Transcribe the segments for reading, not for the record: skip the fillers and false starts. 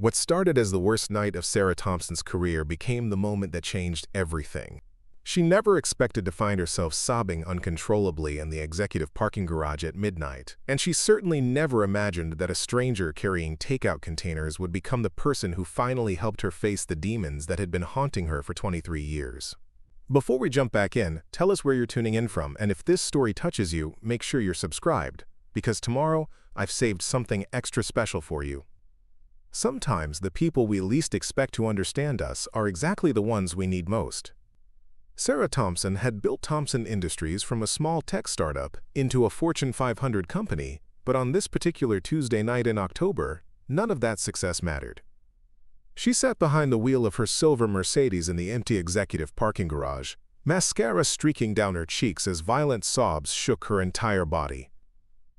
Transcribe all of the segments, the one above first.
What started as the worst night of Sarah Thompson's career became the moment that changed everything. She never expected to find herself sobbing uncontrollably in the executive parking garage at midnight, and she certainly never imagined that a stranger carrying takeout containers would become the person who finally helped her face the demons that had been haunting her for 23 years. Before we jump back in, tell us where you're tuning in from, and if this story touches you, make sure you're subscribed, because tomorrow I've saved something extra special for you. Sometimes the people we least expect to understand us are exactly the ones we need most. Sarah Thompson had built Thompson Industries from a small tech startup into a Fortune 500 company, but on this particular Tuesday night in October, none of that success mattered. She sat behind the wheel of her silver Mercedes in the empty executive parking garage, mascara streaking down her cheeks as violent sobs shook her entire body.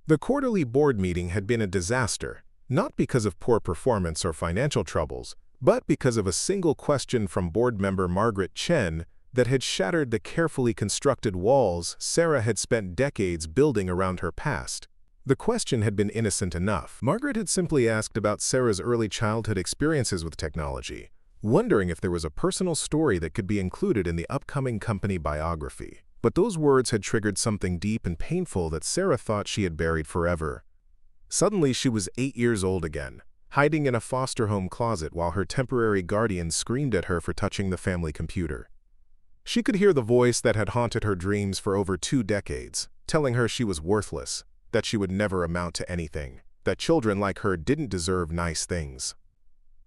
The quarterly board meeting had been a disaster, not because of poor performance or financial troubles, but because of a single question from board member Margaret Chen that had shattered the carefully constructed walls Sarah had spent decades building around her past. The question had been innocent enough. Margaret had simply asked about Sarah's early childhood experiences with technology, wondering if there was a personal story that could be included in the upcoming company biography. But those words had triggered something deep and painful that Sarah thought she had buried forever. Suddenly, she was 8 years old again, hiding in a foster home closet while her temporary guardian screamed at her for touching the family computer. She could hear the voice that had haunted her dreams for over 2 decades, telling her she was worthless, that she would never amount to anything, that children like her didn't deserve nice things.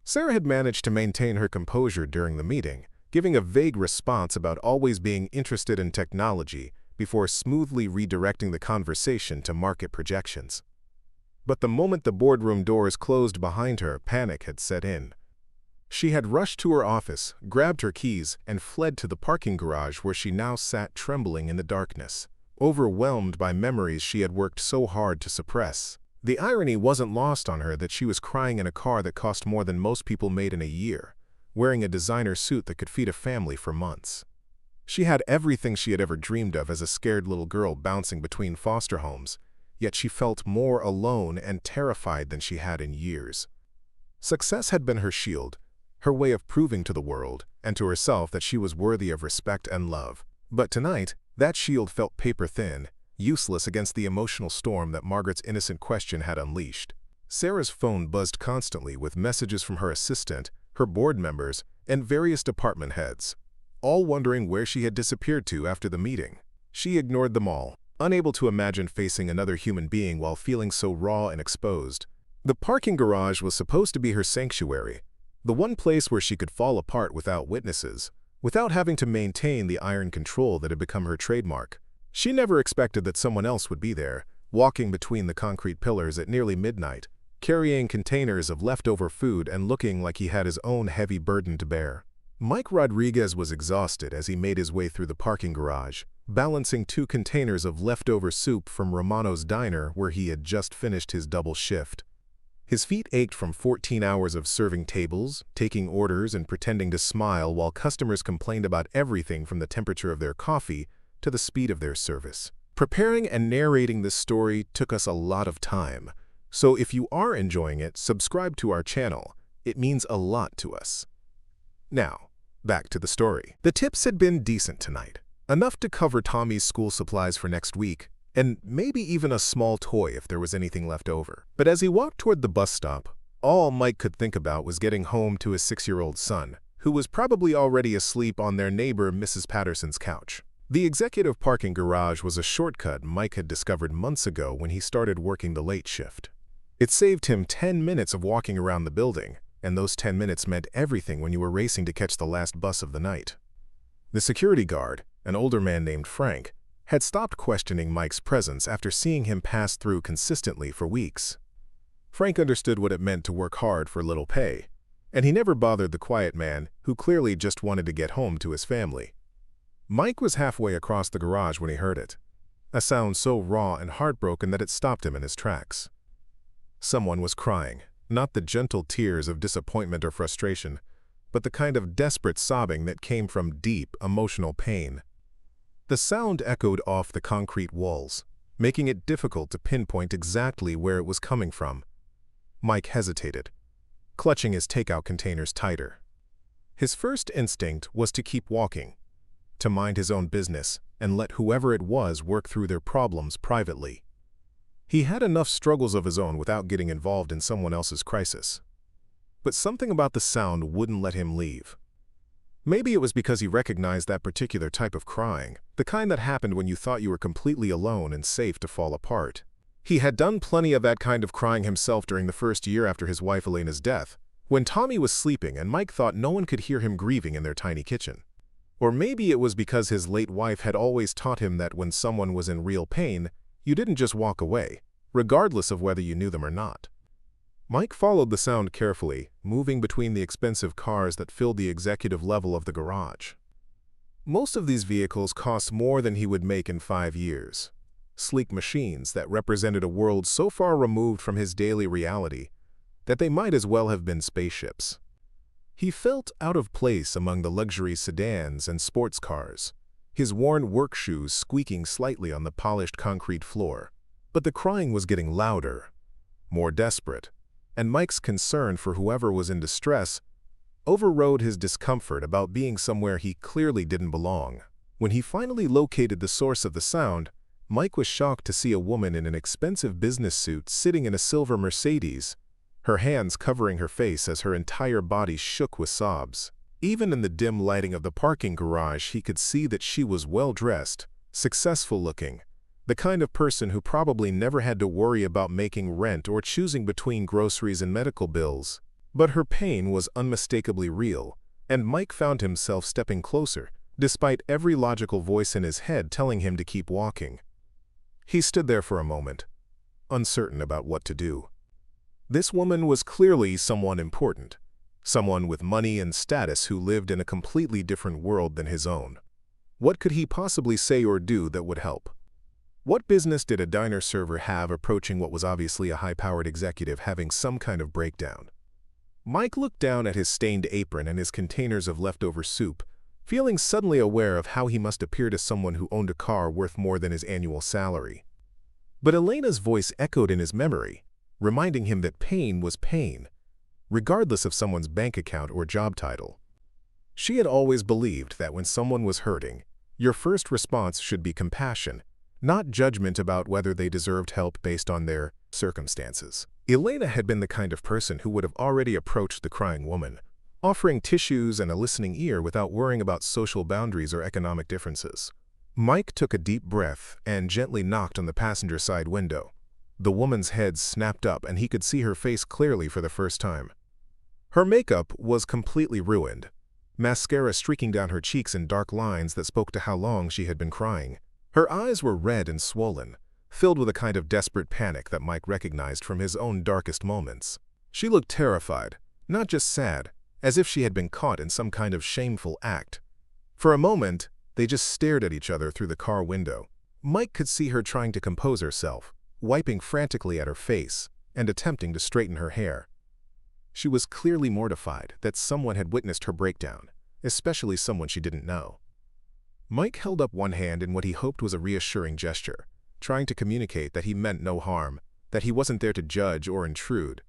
Sarah had managed to maintain her composure during the meeting, giving a vague response about always being interested in technology before smoothly redirecting the conversation to market projections. But the moment the boardroom doors closed behind her, panic had set in. She had rushed to her office, grabbed her keys, and fled to the parking garage where she now sat trembling in the darkness, overwhelmed by memories she had worked so hard to suppress. The irony wasn't lost on her that she was crying in a car that cost more than most people made in a year, wearing a designer suit that could feed a family for months. She had everything she had ever dreamed of as a scared little girl bouncing between foster homes, yet she felt more alone and terrified than she had in years. Success had been her shield, her way of proving to the world and to herself that she was worthy of respect and love. But tonight, that shield felt paper-thin, useless against the emotional storm that Margaret's innocent question had unleashed. Sarah's phone buzzed constantly with messages from her assistant, her board members, and various department heads, all wondering where she had disappeared to after the meeting. She ignored them all, unable to imagine facing another human being while feeling so raw and exposed. The parking garage was supposed to be her sanctuary, the one place where she could fall apart without witnesses, without having to maintain the iron control that had become her trademark. She never expected that someone else would be there, walking between the concrete pillars at nearly midnight, carrying containers of leftover food and looking like he had his own heavy burden to bear. Mike Rodriguez was exhausted as he made his way through the parking garage, balancing 2 containers of leftover soup from Romano's diner where he had just finished his double shift. His feet ached from 14 hours of serving tables, taking orders, and pretending to smile while customers complained about everything from the temperature of their coffee to the speed of their service. Preparing and narrating this story took us a lot of time, so if you are enjoying it, subscribe to our channel. It means a lot to us. Now, back to the story. The tips had been decent tonight, enough to cover Tommy's school supplies for next week, and maybe even a small toy if there was anything left over. But as he walked toward the bus stop, all Mike could think about was getting home to his 6-year-old son, who was probably already asleep on their neighbor Mrs. Patterson's couch. The executive parking garage was a shortcut Mike had discovered months ago when he started working the late shift. It saved him 10 minutes of walking around the building, and those 10 minutes meant everything when you were racing to catch the last bus of the night. The security guard, an older man named Frank, had stopped questioning Mike's presence after seeing him pass through consistently for weeks. Frank understood what it meant to work hard for little pay, and he never bothered the quiet man who clearly just wanted to get home to his family. Mike was halfway across the garage when he heard it, a sound so raw and heartbroken that it stopped him in his tracks. Someone was crying, not the gentle tears of disappointment or frustration, but the kind of desperate sobbing that came from deep, emotional pain. The sound echoed off the concrete walls, making it difficult to pinpoint exactly where it was coming from. Mike hesitated. clutching his takeout containers tighter. His first instinct was to keep walking, to mind his own business and let whoever it was work through their problems privately. He had enough struggles of his own without getting involved in someone else's crisis. But something about the sound wouldn't let him leave. Maybe it was because he recognized that particular type of crying, the kind that happened when you thought you were completely alone and safe to fall apart. He had done plenty of that kind of crying himself during the first year after his wife Elena's death, when Tommy was sleeping and Mike thought no one could hear him grieving in their tiny kitchen. Or maybe it was because his late wife had always taught him that when someone was in real pain, you didn't just walk away, regardless of whether you knew them or not. Mike followed the sound carefully, moving between the expensive cars that filled the executive level of the garage. Most of these vehicles cost more than he would make in 5 years. Sleek machines that represented a world so far removed from his daily reality that they might as well have been spaceships. He felt out of place among the luxury sedans and sports cars, his worn work shoes squeaking slightly on the polished concrete floor. But the crying was getting louder, more desperate, and Mike's concern for whoever was in distress overrode his discomfort about being somewhere he clearly didn't belong. When he finally located the source of the sound, Mike was shocked to see a woman in an expensive business suit sitting in a silver Mercedes, her hands covering her face as her entire body shook with sobs. Even in the dim lighting of the parking garage, he could see that she was well-dressed, successful-looking, the kind of person who probably never had to worry about making rent or choosing between groceries and medical bills. But her pain was unmistakably real, and Mike found himself stepping closer, despite every logical voice in his head telling him to keep walking. He stood there for a moment, uncertain about what to do. This woman was clearly someone important, someone with money and status who lived in a completely different world than his own. What could he possibly say or do that would help? What business did a diner server have approaching what was obviously a high-powered executive having some kind of breakdown? Mike looked down at his stained apron and his containers of leftover soup, feeling suddenly aware of how he must appear to someone who owned a car worth more than his annual salary. But Elena's voice echoed in his memory, reminding him that pain was pain, regardless of someone's bank account or job title. She had always believed that when someone was hurting, your first response should be compassion, not judgment about whether they deserved help based on their circumstances. Elena had been the kind of person who would have already approached the crying woman, offering tissues and a listening ear without worrying about social boundaries or economic differences. Mike took a deep breath and gently knocked on the passenger side window. The woman's head snapped up and he could see her face clearly for the first time. Her makeup was completely ruined, mascara streaking down her cheeks in dark lines that spoke to how long she had been crying. Her eyes were red and swollen, filled with a kind of desperate panic that Mike recognized from his own darkest moments. She looked terrified, not just sad, as if she had been caught in some kind of shameful act. For a moment, they just stared at each other through the car window. Mike could see her trying to compose herself, wiping frantically at her face and attempting to straighten her hair. She was clearly mortified that someone had witnessed her breakdown, especially someone she didn't know. Mike held up one hand in what he hoped was a reassuring gesture, trying to communicate that he meant no harm, that he wasn't there to judge or intrude,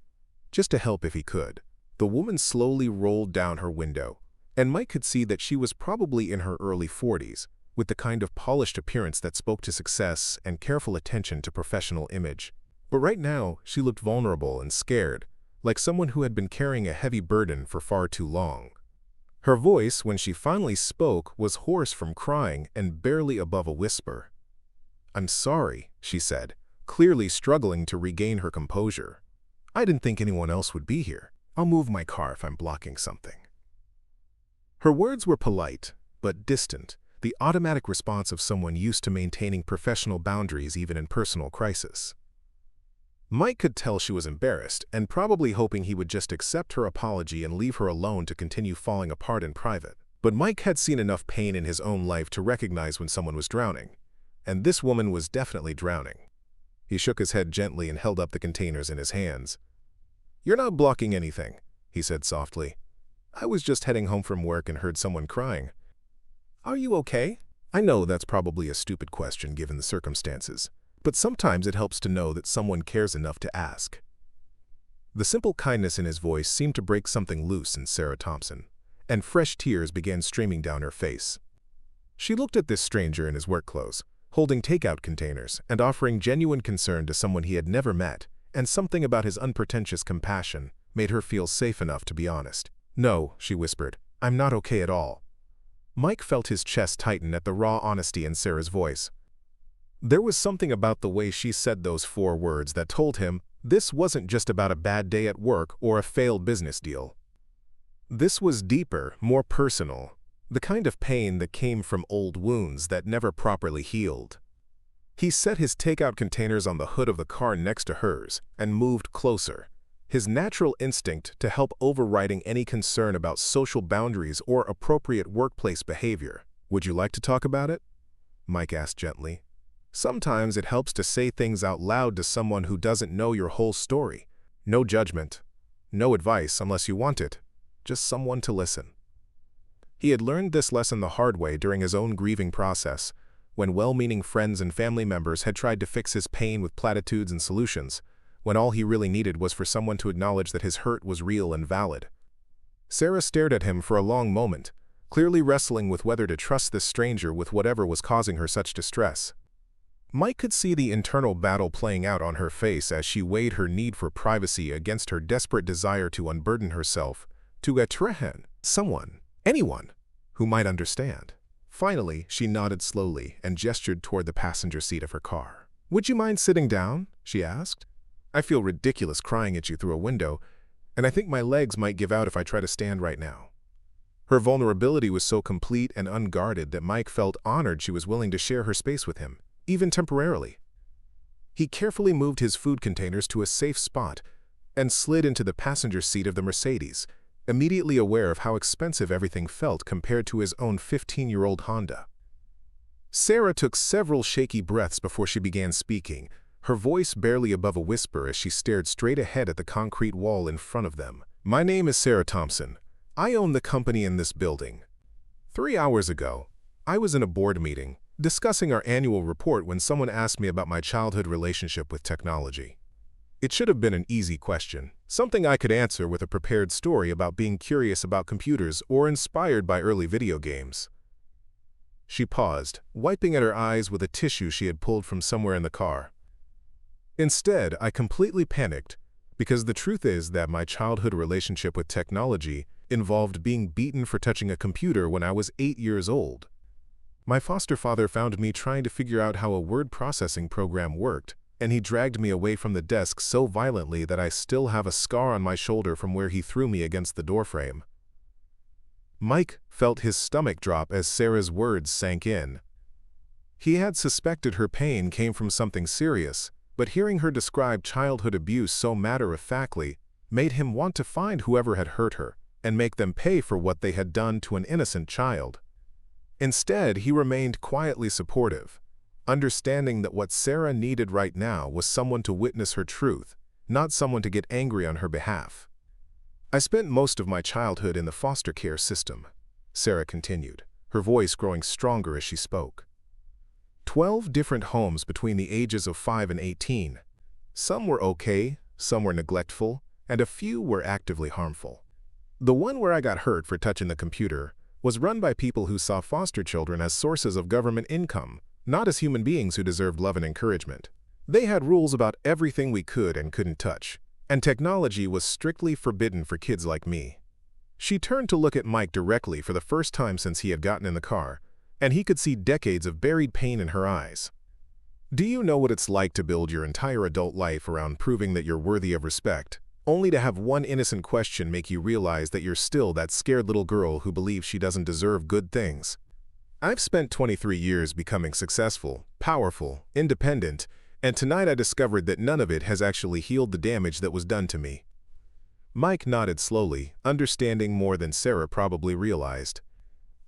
just to help if he could. The woman slowly rolled down her window, and Mike could see that she was probably in her early 40s, with the kind of polished appearance that spoke to success and careful attention to professional image. But right now, she looked vulnerable and scared, like someone who had been carrying a heavy burden for far too long. Her voice, when she finally spoke, was hoarse from crying and barely above a whisper. "I'm sorry," she said, clearly struggling to regain her composure. "I didn't think anyone else would be here. I'll move my car if I'm blocking something." Her words were polite, but distant, the automatic response of someone used to maintaining professional boundaries even in personal crisis. Mike could tell she was embarrassed and probably hoping he would just accept her apology and leave her alone to continue falling apart in private. But Mike had seen enough pain in his own life to recognize when someone was drowning, and this woman was definitely drowning. He shook his head gently and held up the containers in his hands. "You're not blocking anything," he said softly. "I was just heading home from work and heard someone crying." "Are you okay?" I know that's probably a stupid question given the circumstances, but sometimes it helps to know that someone cares enough to ask. The simple kindness in his voice seemed to break something loose in Sarah Thompson, and fresh tears began streaming down her face. She looked at this stranger in his work clothes, holding takeout containers and offering genuine concern to someone he had never met, and something about his unpretentious compassion made her feel safe enough to be honest. "No," she whispered, "I'm not okay at all." Mike felt his chest tighten at the raw honesty in Sarah's voice. There was something about the way she said those 4 words that told him this wasn't just about a bad day at work or a failed business deal. This was deeper, more personal, the kind of pain that came from old wounds that never properly healed. He set his takeout containers on the hood of the car next to hers and moved closer, his natural instinct to help overriding any concern about social boundaries or appropriate workplace behavior. "Would you like to talk about it?" Mike asked gently. "Sometimes it helps to say things out loud to someone who doesn't know your whole story. No judgment, no advice unless you want it, just someone to listen." He had learned this lesson the hard way during his own grieving process, when well-meaning friends and family members had tried to fix his pain with platitudes and solutions, when all he really needed was for someone to acknowledge that his hurt was real and valid. Sarah stared at him for a long moment, clearly wrestling with whether to trust this stranger with whatever was causing her such distress. Mike could see the internal battle playing out on her face as she weighed her need for privacy against her desperate desire to unburden herself to someone, anyone, who might understand. Finally, she nodded slowly and gestured toward the passenger seat of her car. "Would you mind sitting down?" she asked. "I feel ridiculous crying at you through a window, and I think my legs might give out if I try to stand right now." Her vulnerability was so complete and unguarded that Mike felt honored she was willing to share her space with him, even temporarily. He carefully moved his food containers to a safe spot and slid into the passenger seat of the Mercedes, immediately aware of how expensive everything felt compared to his own 15-year-old Honda. Sarah took several shaky breaths before she began speaking, her voice barely above a whisper as she stared straight ahead at the concrete wall in front of them. "My name is Sarah Thompson. I own the company in this building. 3 hours ago, I was in a board meeting, discussing our annual report when someone asked me about my childhood relationship with technology. It should have been an easy question, something I could answer with a prepared story about being curious about computers or inspired by early video games." She paused, wiping at her eyes with a tissue she had pulled from somewhere in the car. "Instead, I completely panicked, because the truth is that my childhood relationship with technology involved being beaten for touching a computer when I was 8 years old. My foster father found me trying to figure out how a word processing program worked, and he dragged me away from the desk so violently that I still have a scar on my shoulder from where he threw me against the doorframe." Mike felt his stomach drop as Sarah's words sank in. He had suspected her pain came from something serious, but hearing her describe childhood abuse so matter-of-factly made him want to find whoever had hurt her and make them pay for what they had done to an innocent child. Instead, he remained quietly supportive, understanding that what Sarah needed right now was someone to witness her truth, not someone to get angry on her behalf. "I spent most of my childhood in the foster care system," Sarah continued, her voice growing stronger as she spoke. 12 different homes between the ages of 5 and 18. Some were okay, some were neglectful, and a few were actively harmful. The one where I got hurt for touching the computer was run by people who saw foster children as sources of government income, not as human beings who deserved love and encouragement. They had rules about everything we could and couldn't touch, and technology was strictly forbidden for kids like me." She turned to look at Mike directly for the first time since he had gotten in the car, and he could see decades of buried pain in her eyes. "Do you know what it's like to build your entire adult life around proving that you're worthy of respect, only to have one innocent question make you realize that you're still that scared little girl who believes she doesn't deserve good things? I've spent 23 years becoming successful, powerful, independent, and tonight I discovered that none of it has actually healed the damage that was done to me." Mike nodded slowly, understanding more than Sarah probably realized.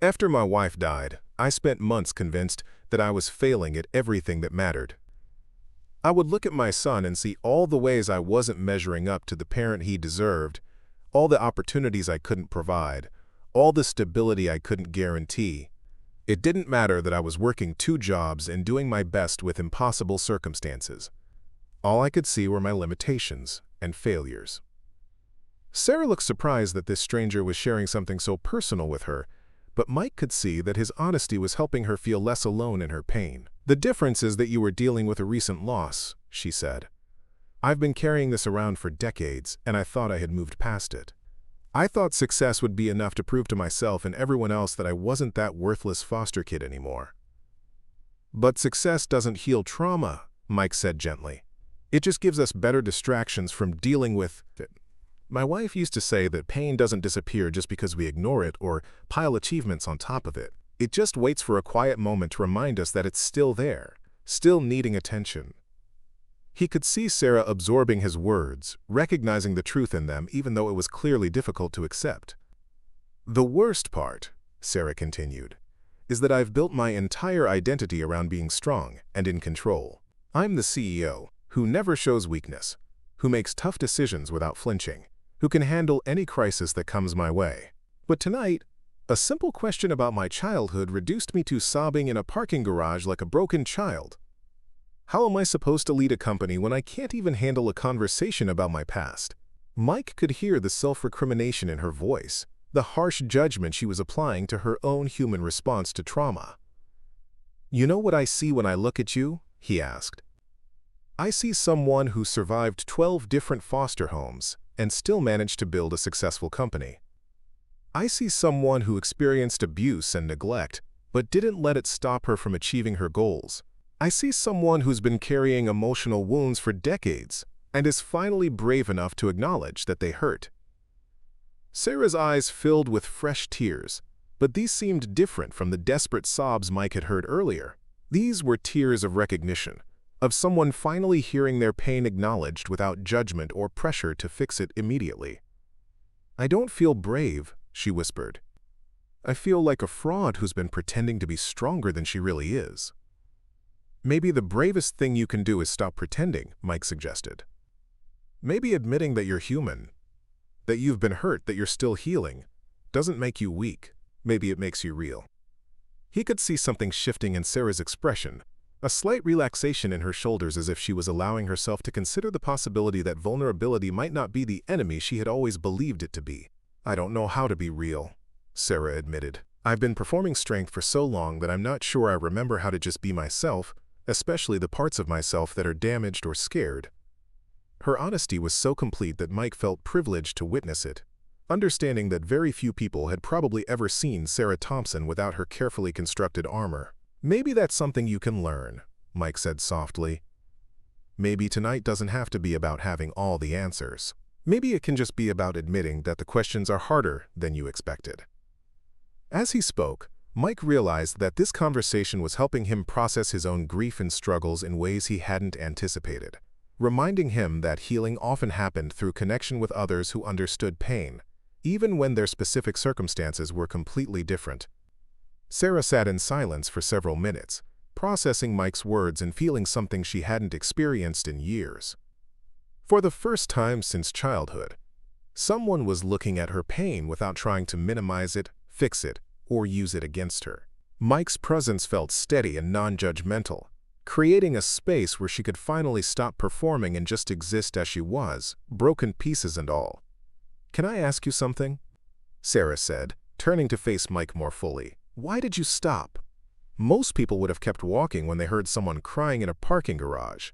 "After my wife died, I spent months convinced that I was failing at everything that mattered. I would look at my son and see all the ways I wasn't measuring up to the parent he deserved, all the opportunities I couldn't provide, all the stability I couldn't guarantee. It didn't matter that I was working 2 jobs and doing my best with impossible circumstances. All I could see were my limitations and failures. Sarah looked surprised that this stranger was sharing something so personal with her, but Mike could see that his honesty was helping her feel less alone in her pain. "The difference is that you were dealing with a recent loss," she said. "I've been carrying this around for decades, and I thought I had moved past it. I thought success would be enough to prove to myself and everyone else that I wasn't that worthless foster kid anymore." "But success doesn't heal trauma," Mike said gently. "It just gives us better distractions from dealing with it. My wife used to say that pain doesn't disappear just because we ignore it or pile achievements on top of it. It just waits for a quiet moment to remind us that it's still there, still needing attention." He could see Sarah absorbing his words, recognizing the truth in them even though it was clearly difficult to accept. "The worst part," Sarah continued, "is that I've built my entire identity around being strong and in control. I'm the CEO, who never shows weakness, who makes tough decisions without flinching, who can handle any crisis that comes my way. But tonight, a simple question about my childhood reduced me to sobbing in a parking garage like a broken child. How am I supposed to lead a company when I can't even handle a conversation about my past?" Mike could hear the self-recrimination in her voice, the harsh judgment she was applying to her own human response to trauma. "You know what I see when I look at you?" he asked. "I see someone who survived 12 different foster homes and still managed to build a successful company. I see someone who experienced abuse and neglect, but didn't let it stop her from achieving her goals. I see someone who's been carrying emotional wounds for decades and is finally brave enough to acknowledge that they hurt." Sarah's eyes filled with fresh tears, but these seemed different from the desperate sobs Mike had heard earlier. These were tears of recognition, of someone finally hearing their pain acknowledged without judgment or pressure to fix it immediately. "I don't feel brave," she whispered. "I feel like a fraud who's been pretending to be stronger than she really is." "Maybe the bravest thing you can do is stop pretending," Mike suggested. "Maybe admitting that you're human, that you've been hurt, that you're still healing, doesn't make you weak. Maybe it makes you real." He could see something shifting in Sarah's expression, a slight relaxation in her shoulders as if she was allowing herself to consider the possibility that vulnerability might not be the enemy she had always believed it to be. "I don't know how to be real," Sarah admitted. "I've been performing strength for so long that I'm not sure I remember how to just be myself, especially the parts of myself that are damaged or scared." Her honesty was so complete that Mike felt privileged to witness it, understanding that very few people had probably ever seen Sarah Thompson without her carefully constructed armor. "Maybe that's something you can learn," Mike said softly. "Maybe tonight doesn't have to be about having all the answers. Maybe it can just be about admitting that the questions are harder than you expected." As he spoke, Mike realized that this conversation was helping him process his own grief and struggles in ways he hadn't anticipated, reminding him that healing often happened through connection with others who understood pain, even when their specific circumstances were completely different. Sarah sat in silence for several minutes, processing Mike's words and feeling something she hadn't experienced in years. For the first time since childhood, someone was looking at her pain without trying to minimize it, fix it, or use it against her. Mike's presence felt steady and non-judgmental, creating a space where she could finally stop performing and just exist as she was, broken pieces and all. "Can I ask you something?" Sarah said, turning to face Mike more fully. "Why did you stop? Most people would have kept walking when they heard someone crying in a parking garage.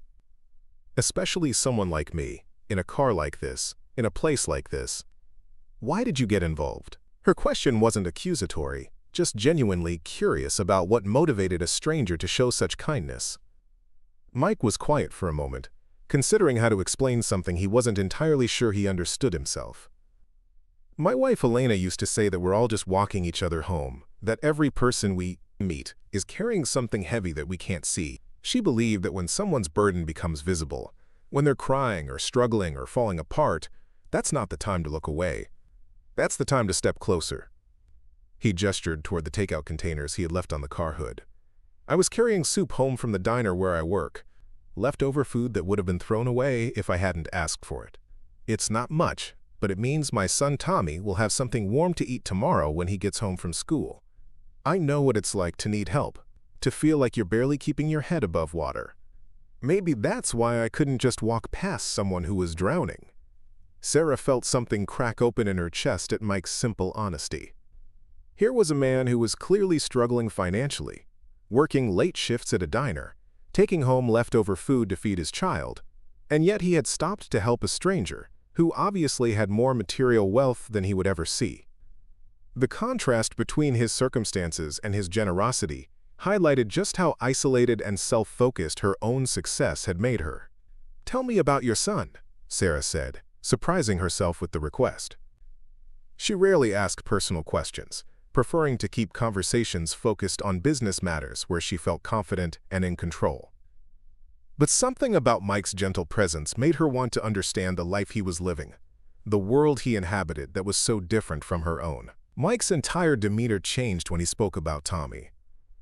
Especially someone like me, in a car like this, in a place like this. Why did you get involved?" Her question wasn't accusatory, just genuinely curious about what motivated a stranger to show such kindness. Mike was quiet for a moment, considering how to explain something he wasn't entirely sure he understood himself. "My wife Elena used to say that we're all just walking each other home, that every person we meet is carrying something heavy that we can't see. She believed that when someone's burden becomes visible, when they're crying or struggling or falling apart, that's not the time to look away. That's the time to step closer." He gestured toward the takeout containers he had left on the car hood. "I was carrying soup home from the diner where I work. Leftover food that would have been thrown away if I hadn't asked for it. It's not much, but it means my son Tommy will have something warm to eat tomorrow when he gets home from school. I know what it's like to need help, to feel like you're barely keeping your head above water. Maybe that's why I couldn't just walk past someone who was drowning." Sarah felt something crack open in her chest at Mike's simple honesty. Here was a man who was clearly struggling financially, working late shifts at a diner, taking home leftover food to feed his child, and yet he had stopped to help a stranger who obviously had more material wealth than he would ever see. The contrast between his circumstances and his generosity highlighted just how isolated and self-focused her own success had made her. "Tell me about your son," Sarah said, surprising herself with the request. She rarely asked personal questions, preferring to keep conversations focused on business matters where she felt confident and in control. But something about Mike's gentle presence made her want to understand the life he was living, the world he inhabited that was so different from her own. Mike's entire demeanor changed when he spoke about Tommy.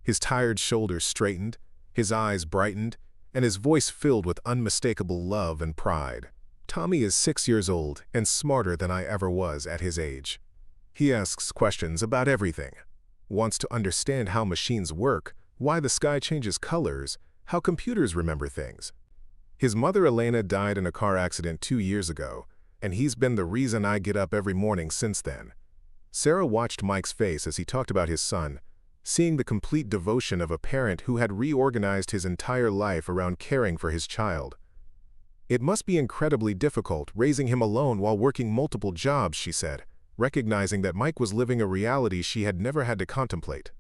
His tired shoulders straightened, his eyes brightened, and his voice filled with unmistakable love and pride. "Tommy is 6 years old and smarter than I ever was at his age. He asks questions about everything, wants to understand how machines work, why the sky changes colors, how computers remember things. His mother Elena died in a car accident 2 years ago, and he's been the reason I get up every morning since then." Sarah watched Mike's face as he talked about his son, seeing the complete devotion of a parent who had reorganized his entire life around caring for his child. "It must be incredibly difficult raising him alone while working multiple jobs," she said, recognizing that Mike was living a reality she had never had to contemplate.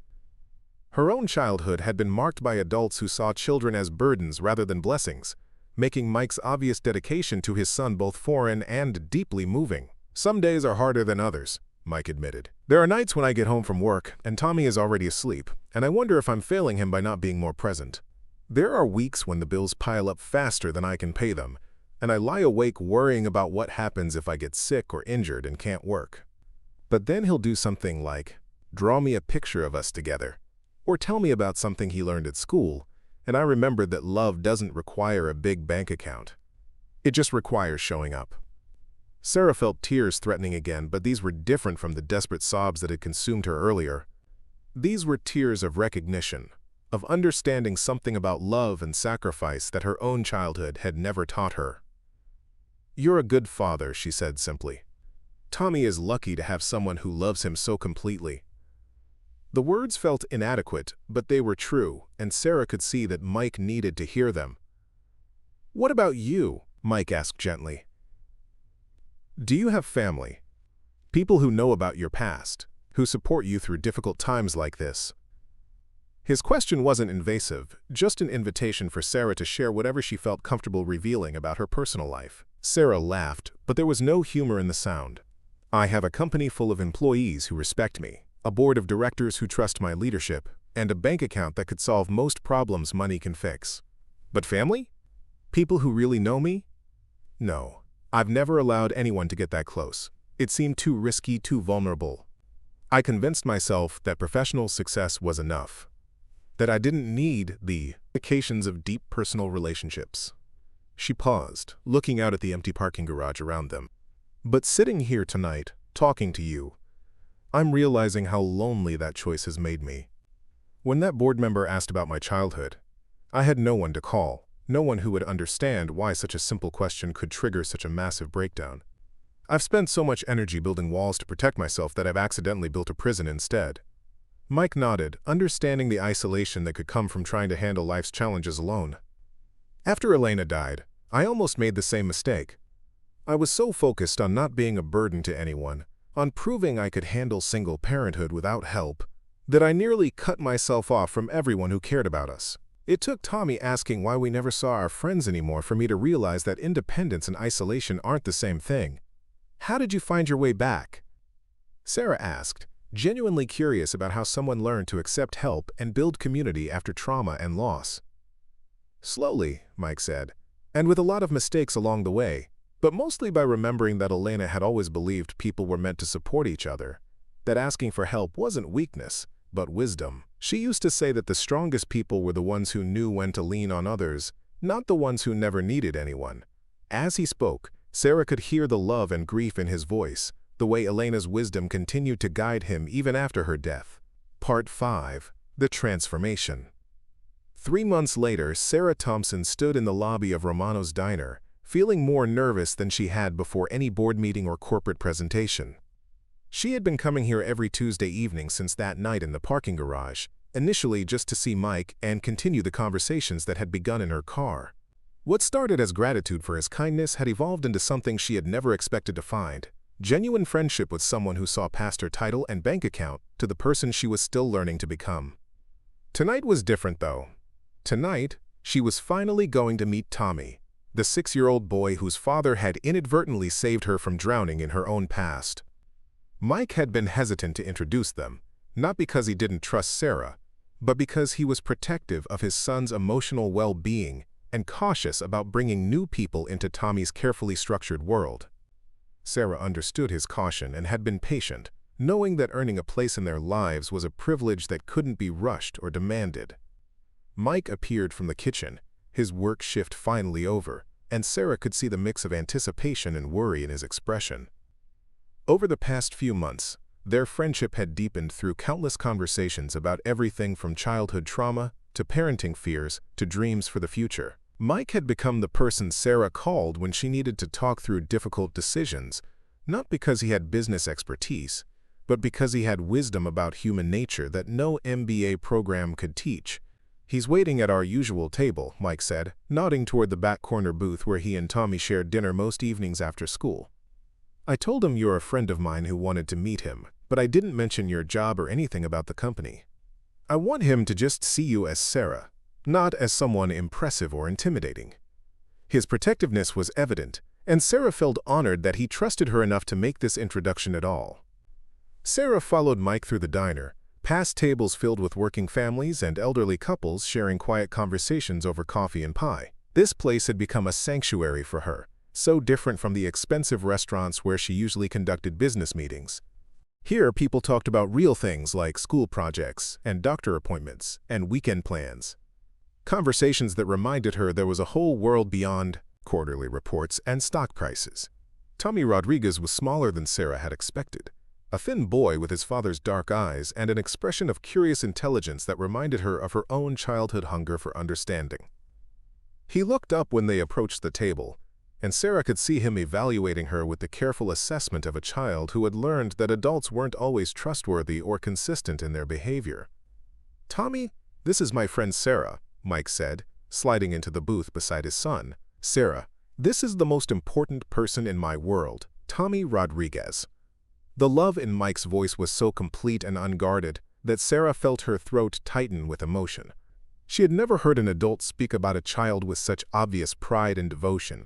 Her own childhood had been marked by adults who saw children as burdens rather than blessings, making Mike's obvious dedication to his son both foreign and deeply moving. "Some days are harder than others," Mike admitted. "There are nights when I get home from work and Tommy is already asleep, and I wonder if I'm failing him by not being more present. There are weeks when the bills pile up faster than I can pay them, and I lie awake worrying about what happens if I get sick or injured and can't work. But then he'll do something like draw me a picture of us together, or tell me about something he learned at school, and I remember that love doesn't require a big bank account. It just requires showing up." Sarah felt tears threatening again, but these were different from the desperate sobs that had consumed her earlier. These were tears of recognition, of understanding something about love and sacrifice that her own childhood had never taught her. "You're a good father," she said simply. "Tommy is lucky to have someone who loves him so completely." The words felt inadequate, but they were true, and Sarah could see that Mike needed to hear them. "What about you?" Mike asked gently. "Do you have family? People who know about your past, who support you through difficult times like this?" His question wasn't invasive, just an invitation for Sarah to share whatever she felt comfortable revealing about her personal life. Sarah laughed, but there was no humor in the sound. "I have a company full of employees who respect me, a board of directors who trust my leadership, and a bank account that could solve most problems money can fix. But family? People who really know me? No. I've never allowed anyone to get that close. It seemed too risky, too vulnerable. I convinced myself that professional success was enough, that I didn't need the occasions of deep personal relationships." She paused, looking out at the empty parking garage around them. "But sitting here tonight, talking to you, I'm realizing how lonely that choice has made me. When that board member asked about my childhood, I had no one to call, no one who would understand why such a simple question could trigger such a massive breakdown. I've spent so much energy building walls to protect myself that I've accidentally built a prison instead." Mike nodded, understanding the isolation that could come from trying to handle life's challenges alone. "After Elena died, I almost made the same mistake. I was so focused on not being a burden to anyone, on proving I could handle single parenthood without help, that I nearly cut myself off from everyone who cared about us. It took Tommy asking why we never saw our friends anymore for me to realize that independence and isolation aren't the same thing. How did you find your way back?" Sarah asked, genuinely curious about how someone learned to accept help and build community after trauma and loss. "Slowly," Mike said, "and with a lot of mistakes along the way, but mostly by remembering that Elena had always believed people were meant to support each other, that asking for help wasn't weakness, but wisdom. She used to say that the strongest people were the ones who knew when to lean on others, not the ones who never needed anyone." As he spoke, Sarah could hear the love and grief in his voice, the way Elena's wisdom continued to guide him even after her death. Part 5. The Transformation. 3 months later, Sarah Thompson stood in the lobby of Romano's diner, feeling more nervous than she had before any board meeting or corporate presentation. She had been coming here every Tuesday evening since that night in the parking garage, initially just to see Mike and continue the conversations that had begun in her car. What started as gratitude for his kindness had evolved into something she had never expected to find: genuine friendship with someone who saw past her title and bank account to the person she was still learning to become. Tonight was different, though. Tonight, she was finally going to meet Tommy, the 6-year-old boy whose father had inadvertently saved her from drowning in her own past. Mike had been hesitant to introduce them, not because he didn't trust Sarah, but because he was protective of his son's emotional well-being and cautious about bringing new people into Tommy's carefully structured world. Sarah understood his caution and had been patient, knowing that earning a place in their lives was a privilege that couldn't be rushed or demanded. Mike appeared from the kitchen, his work shift finally over, and Sarah could see the mix of anticipation and worry in his expression. Over the past few months, their friendship had deepened through countless conversations about everything from childhood trauma to parenting fears to dreams for the future. Mike had become the person Sarah called when she needed to talk through difficult decisions, not because he had business expertise, but because he had wisdom about human nature that no MBA program could teach. "He's waiting at our usual table," Mike said, nodding toward the back corner booth where he and Tommy shared dinner most evenings after school. "I told him you're a friend of mine who wanted to meet him, but I didn't mention your job or anything about the company. I want him to just see you as Sarah, not as someone impressive or intimidating." His protectiveness was evident, and Sarah felt honored that he trusted her enough to make this introduction at all. Sarah followed Mike through the diner, past tables filled with working families and elderly couples sharing quiet conversations over coffee and pie. This place had become a sanctuary for her, so different from the expensive restaurants where she usually conducted business meetings. Here, people talked about real things like school projects and doctor appointments and weekend plans. Conversations that reminded her there was a whole world beyond quarterly reports and stock prices. Tommy Rodriguez was smaller than Sarah had expected, a thin boy with his father's dark eyes and an expression of curious intelligence that reminded her of her own childhood hunger for understanding. He looked up when they approached the table, and Sarah could see him evaluating her with the careful assessment of a child who had learned that adults weren't always trustworthy or consistent in their behavior. "Tommy, this is my friend Sarah," Mike said, sliding into the booth beside his son. "Sarah, this is the most important person in my world, Tommy Rodriguez." The love in Mike's voice was so complete and unguarded that Sarah felt her throat tighten with emotion. She had never heard an adult speak about a child with such obvious pride and devotion.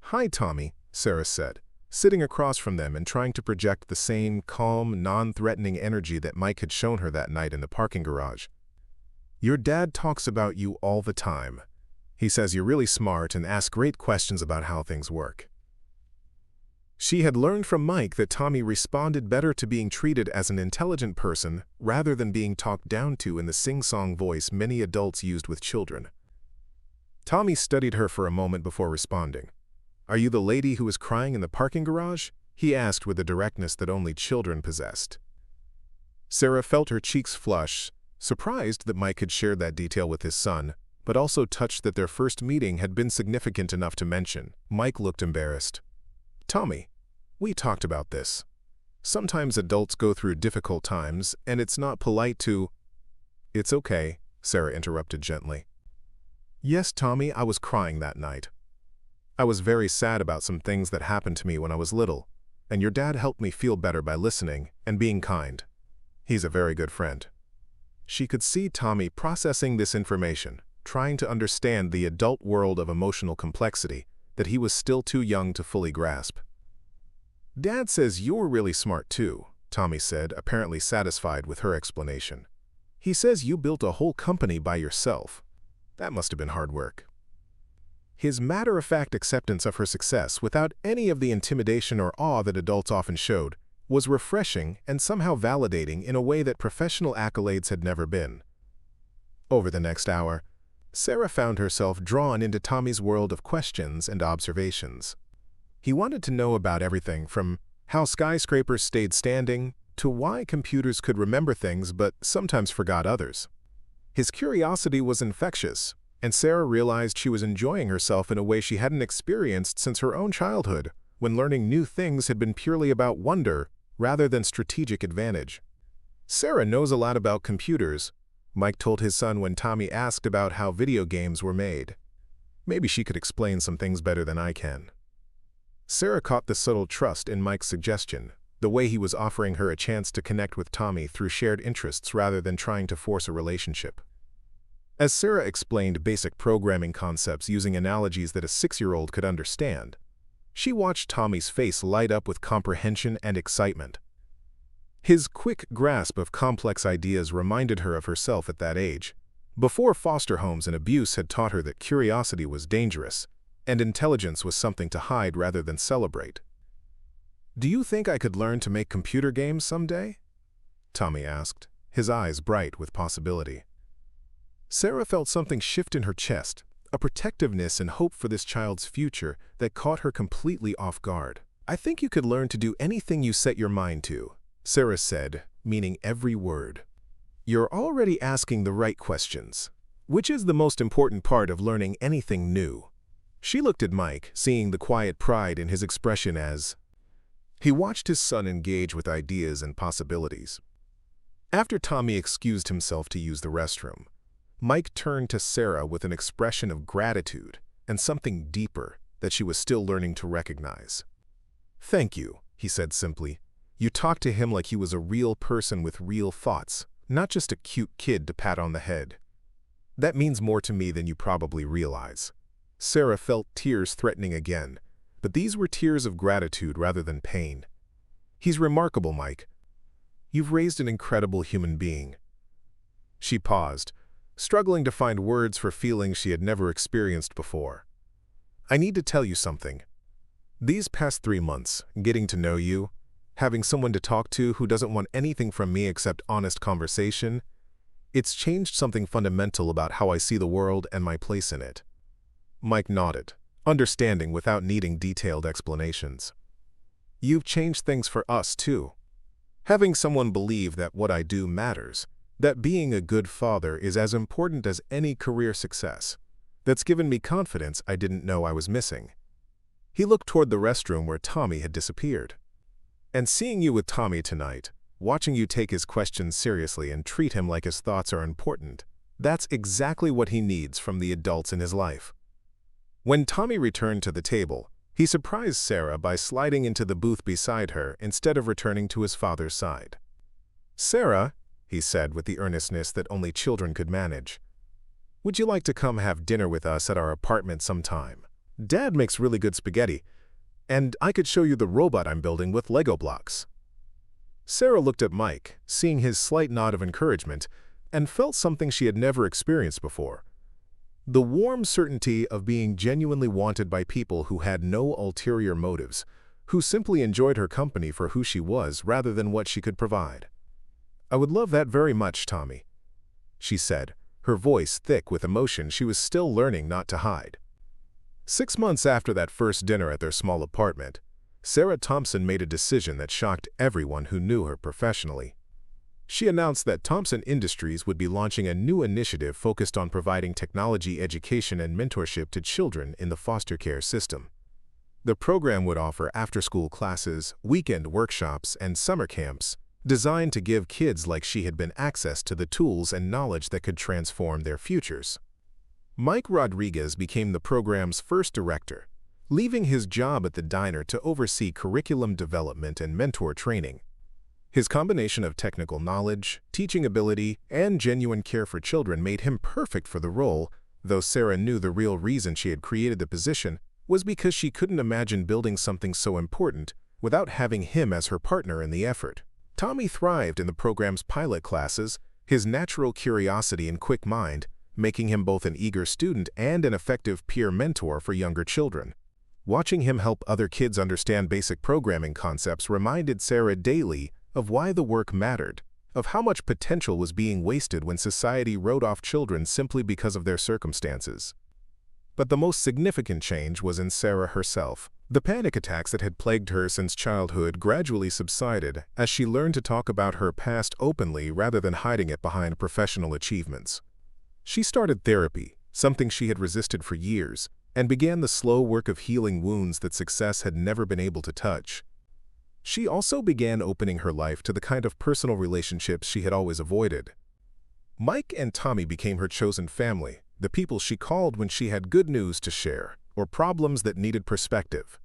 "Hi, Tommy," Sarah said, sitting across from them and trying to project the same calm, non-threatening energy that Mike had shown her that night in the parking garage. "Your dad talks about you all the time. He says you're really smart and asks great questions about how things work." She had learned from Mike that Tommy responded better to being treated as an intelligent person rather than being talked down to in the sing-song voice many adults used with children. Tommy studied her for a moment before responding. "Are you the lady who was crying in the parking garage?" he asked with a directness that only children possessed. Sarah felt her cheeks flush, surprised that Mike had shared that detail with his son, but also touched that their first meeting had been significant enough to mention. Mike looked embarrassed. "Tommy, we talked about this. Sometimes adults go through difficult times, and it's not polite to—" "It's okay," Sarah interrupted gently. "Yes, Tommy, I was crying that night. I was very sad about some things that happened to me when I was little, and your dad helped me feel better by listening and being kind. He's a very good friend." She could see Tommy processing this information, trying to understand the adult world of emotional complexity that he was still too young to fully grasp. "Dad says you're really smart too," Tommy said, apparently satisfied with her explanation. "He says you built a whole company by yourself. That must have been hard work." His matter-of-fact acceptance of her success without any of the intimidation or awe that adults often showed was refreshing and somehow validating in a way that professional accolades had never been. Over the next hour, Sarah found herself drawn into Tommy's world of questions and observations. He wanted to know about everything from how skyscrapers stayed standing to why computers could remember things but sometimes forgot others. His curiosity was infectious, And Sarah realized she was enjoying herself in a way she hadn't experienced since her own childhood, when learning new things had been purely about wonder rather than strategic advantage. Sarah knows a lot about computers, Mike told his son when Tommy asked about how video games were made. Maybe she could explain some things better than I can. Sarah caught the subtle trust in Mike's suggestion, the way he was offering her a chance to connect with Tommy through shared interests rather than trying to force a relationship. As Sarah explained basic programming concepts using analogies that a 6-year-old could understand, she watched Tommy's face light up with comprehension and excitement. His quick grasp of complex ideas reminded her of herself at that age, before foster homes and abuse had taught her that curiosity was dangerous and intelligence was something to hide rather than celebrate. "Do you think I could learn to make computer games someday?" Tommy asked, his eyes bright with possibility. Sarah felt something shift in her chest, a protectiveness and hope for this child's future that caught her completely off guard. "I think you could learn to do anything you set your mind to," Sarah said, meaning every word. "You're already asking the right questions, which is the most important part of learning anything new." She looked at Mike, seeing the quiet pride in his expression as he watched his son engage with ideas and possibilities. After Tommy excused himself to use the restroom, Mike turned to Sarah with an expression of gratitude and something deeper that she was still learning to recognize. "Thank you," he said simply. "You talked to him like he was a real person with real thoughts, not just a cute kid to pat on the head. That means more to me than you probably realize." Sarah felt tears threatening again, but these were tears of gratitude rather than pain. "He's remarkable, Mike. You've raised an incredible human being." She paused, struggling to find words for feelings she had never experienced before. "I need to tell you something. These past 3 months, getting to know you, having someone to talk to who doesn't want anything from me except honest conversation, it's changed something fundamental about how I see the world and my place in it." Mike nodded, understanding without needing detailed explanations. "You've changed things for us, too. Having someone believe that what I do matters, that being a good father is as important as any career success, that's given me confidence I didn't know I was missing." He looked toward the restroom where Tommy had disappeared. "And seeing you with Tommy tonight, watching you take his questions seriously and treat him like his thoughts are important, that's exactly what he needs from the adults in his life." When Tommy returned to the table, he surprised Sarah by sliding into the booth beside her instead of returning to his father's side. "Sarah," he said with the earnestness that only children could manage, "would you like to come have dinner with us at our apartment sometime? Dad makes really good spaghetti, and I could show you the robot I'm building with Lego blocks." Sarah looked at Mike, seeing his slight nod of encouragement, and felt something she had never experienced before. The warm certainty of being genuinely wanted by people who had no ulterior motives, who simply enjoyed her company for who she was rather than what she could provide. "I would love that very much, Tommy," she said, her voice thick with emotion she was still learning not to hide. 6 months after that first dinner at their small apartment, Sarah Thompson made a decision that shocked everyone who knew her professionally. She announced that Thompson Industries would be launching a new initiative focused on providing technology education and mentorship to children in the foster care system. The program would offer after-school classes, weekend workshops, and summer camps, designed to give kids like she had been access to the tools and knowledge that could transform their futures. Mike Rodriguez became the program's first director, leaving his job at the diner to oversee curriculum development and mentor training. His combination of technical knowledge, teaching ability, and genuine care for children made him perfect for the role, though Sarah knew the real reason she had created the position was because she couldn't imagine building something so important without having him as her partner in the effort. Tommy thrived in the program's pilot classes, his natural curiosity and quick mind, making him both an eager student and an effective peer mentor for younger children. Watching him help other kids understand basic programming concepts reminded Sarah daily of why the work mattered, of how much potential was being wasted when society wrote off children simply because of their circumstances. But the most significant change was in Sarah herself. The panic attacks that had plagued her since childhood gradually subsided as she learned to talk about her past openly rather than hiding it behind professional achievements. She started therapy, something she had resisted for years, and began the slow work of healing wounds that success had never been able to touch. She also began opening her life to the kind of personal relationships she had always avoided. Mike and Tommy became her chosen family, the people she called when she had good news to share or problems that needed perspective.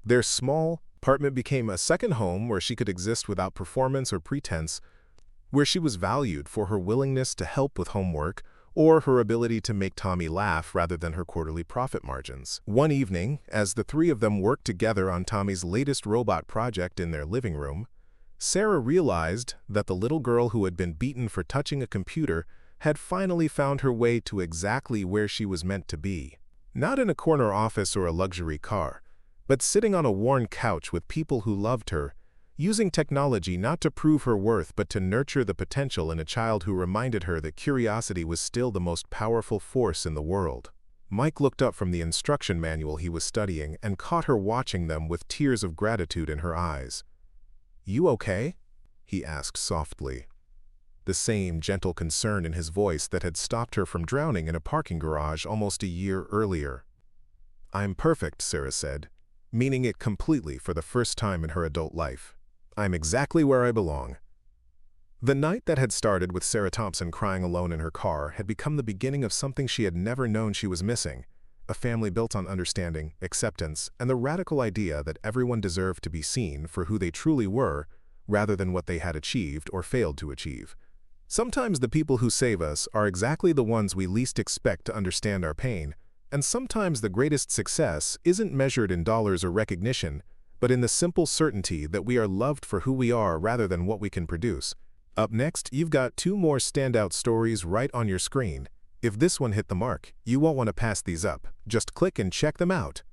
Their small apartment became a second home where she could exist without performance or pretense, where she was valued for her willingness to help with homework or her ability to make Tommy laugh rather than her quarterly profit margins. One evening, as the three of them worked together on Tommy's latest robot project in their living room, Sarah realized that the little girl who had been beaten for touching a computer had finally found her way to exactly where she was meant to be. Not in a corner office or a luxury car, but sitting on a worn couch with people who loved her, using technology not to prove her worth but to nurture the potential in a child who reminded her that curiosity was still the most powerful force in the world. Mike looked up from the instruction manual he was studying and caught her watching them with tears of gratitude in her eyes. "You okay?" he asked softly, the same gentle concern in his voice that had stopped her from drowning in a parking garage almost a year earlier. "I'm perfect," Sarah said, meaning it completely for the first time in her adult life. "I'm exactly where I belong." The night that had started with Sarah Thompson crying alone in her car had become the beginning of something she had never known she was missing, a family built on understanding, acceptance, and the radical idea that everyone deserved to be seen for who they truly were rather than what they had achieved or failed to achieve. Sometimes the people who save us are exactly the ones we least expect to understand our pain, and sometimes the greatest success isn't measured in dollars or recognition, but in the simple certainty that we are loved for who we are rather than what we can produce. Up next, you've got two more standout stories right on your screen. If this one hit the mark, you won't want to pass these up. Just click and check them out.